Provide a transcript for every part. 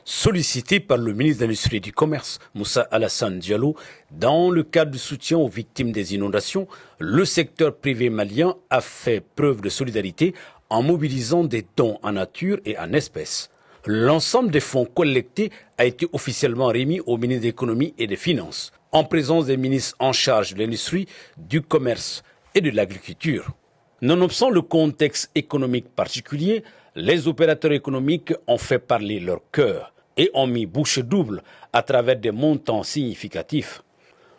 Sollicité par le ministre de l'Industrie et du Commerce, Moussa Alassane Diallo, dans le cadre du soutien aux victimes des inondations, le secteur privé malien a fait preuve de solidarité en mobilisant des dons en nature et en espèces. L'ensemble des fonds collectés a été officiellement remis au ministre de l'Économie et des Finances, en présence des ministres en charge de l'industrie, du commerce et de l'agriculture. Nonobstant le contexte économique particulier, les opérateurs économiques ont fait parler leur cœur et ont mis bouche double à travers des montants significatifs.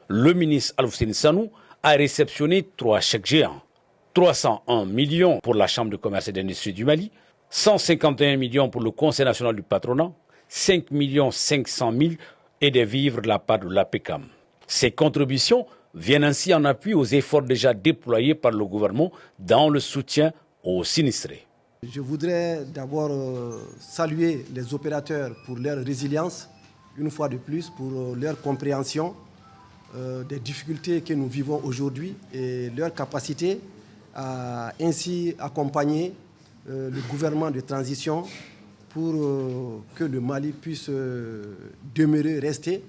Le ministre Alfousseni Sanou a réceptionné 3 chèques géants. 301 millions pour la Chambre de commerce et d'industrie du Mali, 151 millions pour le Conseil national du patronat, 5 500 000 et des vivres de la part de l'APECAM. Ces contributions viennent ainsi en appui aux efforts déjà déployés par le gouvernement dans le soutien aux sinistrés. Je voudrais d'abord saluer les opérateurs pour leur résilience, une fois de plus, pour leur compréhension des difficultés que nous vivons aujourd'hui et leur capacité à ainsi accompagner le gouvernement de transition pour que le Mali puisse demeurer, rester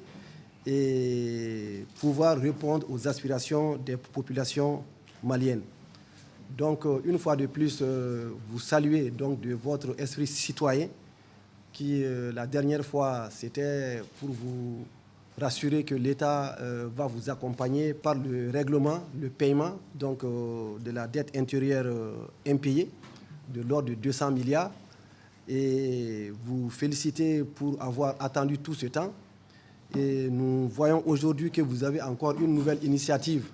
et pouvoir répondre aux aspirations des populations maliennes. Donc, une fois de plus, vous saluez donc de votre esprit citoyen qui, la dernière fois, c'était pour vous rassurer que l'État va vous accompagner par le règlement, le paiement donc, de la dette intérieure impayée de l'ordre de 200 milliards. Et vous féliciter pour avoir attendu tout ce temps. Et nous voyons aujourd'hui que vous avez encore une nouvelle initiative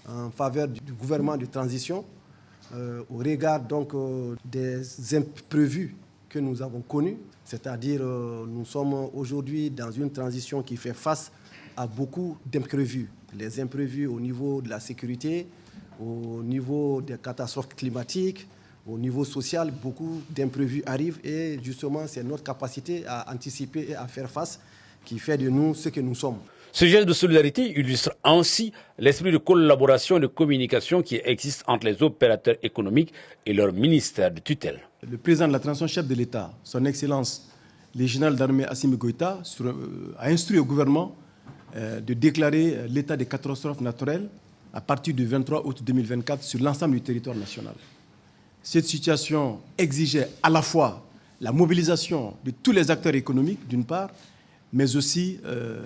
en faveur du gouvernement de transition. Au regard donc des imprévus que nous avons connus, c'est-à-dire nous sommes aujourd'hui dans une transition qui fait face à beaucoup d'imprévus. Les imprévus au niveau de la sécurité, au niveau des catastrophes climatiques, au niveau social, beaucoup d'imprévus arrivent et justement c'est notre capacité à anticiper et à faire face qui fait de nous ce que nous sommes. Ce geste de solidarité illustre ainsi l'esprit de collaboration et de communication qui existe entre les opérateurs économiques et leur ministère de tutelle. Le président de la transition, chef de l'État, son Excellence, le général d'armée Assimi Goïta, a instruit au gouvernement de déclarer l'état de catastrophe naturelle à partir du 23 août 2024 sur l'ensemble du territoire national. Cette situation exigeait à la fois la mobilisation de tous les acteurs économiques, d'une part, mais aussi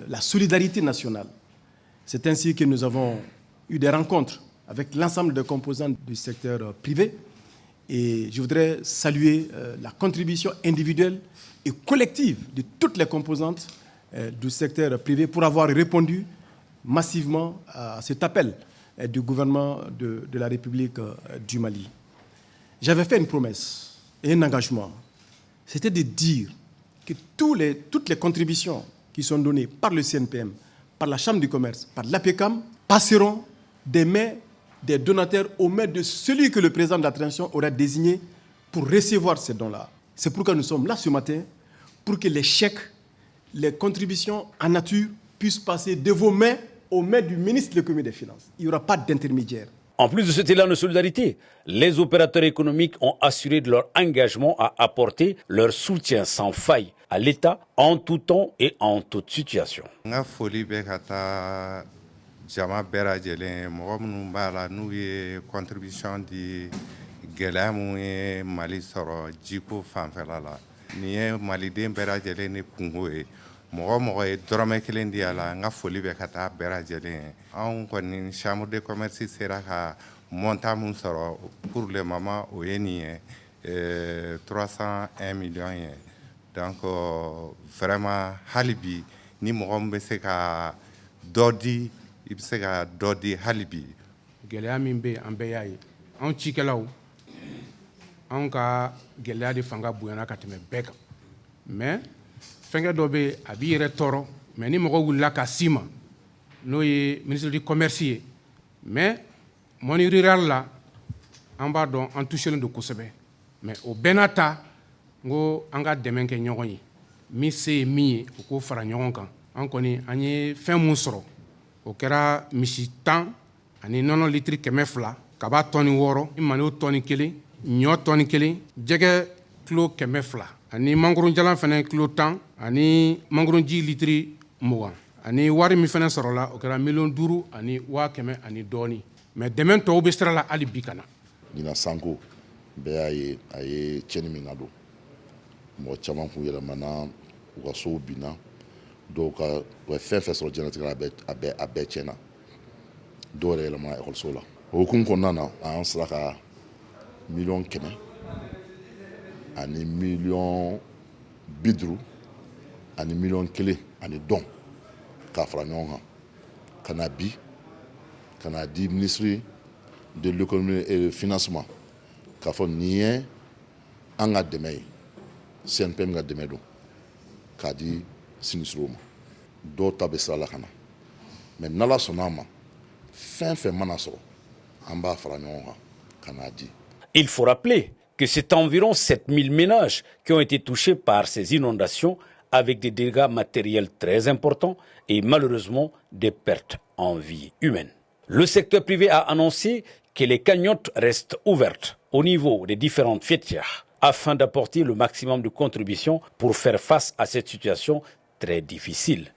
la solidarité nationale. C'est ainsi que nous avons eu des rencontres avec l'ensemble des composants du secteur privé. Et je voudrais saluer la contribution individuelle et collective de toutes les composantes du secteur privé pour avoir répondu massivement à cet appel du gouvernement de la République du Mali. J'avais fait une promesse et un engagement. C'était de dire que toutes les contributions qui sont données par le CNPM, par la Chambre du commerce, par l'APECAM, passeront des mains des donateurs aux mains de celui que le président de la transition aura désigné pour recevoir ces dons-là. C'est pourquoi nous sommes là ce matin, pour que les chèques, les contributions en nature puissent passer de vos mains aux mains du ministre de l'Économie et des Finances. Il n'y aura pas d'intermédiaire. En plus de cet élan de solidarité, les opérateurs économiques ont assuré de leur engagement à apporter leur soutien sans faille à l'État en tout temps et en toute situation. Jama bɛɛ lajɛlen mɔgɔ minnu b'a la n'u ye contribution di gɛlɛya mun ye Mali sɔrɔ jiko fanfɛla la nin ye maliden bɛɛ lajɛlen ni kungo ye mɔgɔ mɔgɔ ye dɔrɔmɛ kelen di a la n ka foli bɛ ka taa bɛɛ lajɛlen ye anw kɔni chambre de commerce sera ka montant mun sɔrɔ pour le moment o ye nin ye 301 millions ye donc vraiment hali bi ni mɔgɔ min bɛ se ka dɔ di i bɛ se ka dɔ di hali bi. Gɛlɛya min bɛ an bɛɛ y'a ye anw cikɛlaw anw ka gɛlɛya de fanga bonyana ka tɛmɛ bɛɛ kan mais fɛnkɛ dɔ bɛ a b'i yɛrɛ tɔɔrɔ mais ni mɔgɔ wulila ka s'i ma n'o ye ministre du commerce ye mais monde rural la an b'a dɔn an touchelen don kosɛbɛ mais o bɛɛ n'a ta n ko an ka dɛmɛ kɛ ɲɔgɔn ye min se ye min ye o k'o fara ɲɔgɔn kan an kɔni an ye fɛn mun sɔrɔ o kɛra misi 10 ani nɔnɔ litiri 200 kaba tɔni 6 malo tɔni 1 ɲɔ tɔni 1 jɛgɛ kilo 200 ani mangoron jalan fana kilo 10 ani mangoron ji litiri 20 ani wari mi fana sɔrɔla o kɛra 5 ani 100 ani dɔɔni mais dɛmɛ tɔw bɛ sira la hali bi kana Nina Sanko bɛɛ y'a ye a ye tiɲɛni min na don mɔgɔ caman kun yɛlɛmana u ka sow binna dɔw ka u ye fɛn fɛn sɔrɔ diɲɛlatigɛ la a bɛɛ tiɲɛna dɔw yɛrɛ yɛlɛmana ekɔliso la o hukumu kɔnɔna na an sera ka 100 ani 50 ani 1 ani dɔn k'a fara ɲɔgɔn kan ka na di ministre de l'économie et du financement k'a fɔ nin ye an ka dɛmɛ ye CNPM ka dɛmɛ don k'a di sinistrow ma dɔw ta bɛ sira la ka na mais n'Ala sɔnna a ma fɛn fɛn mana sɔrɔ an b'a fara ɲɔgɔn kan ka n'a di. Il faut rappeler que c'est environ 7000 ménages qui ont été touchés par ces inondations avec des dégâts matériels très importants et malheureusement des pertes en vie humaine. Le secteur privé a annoncé que les cagnottes restent ouvertes au niveau des différentes fêtières afin d'apporter le maximum de contributions pour faire face à cette situation très difficile.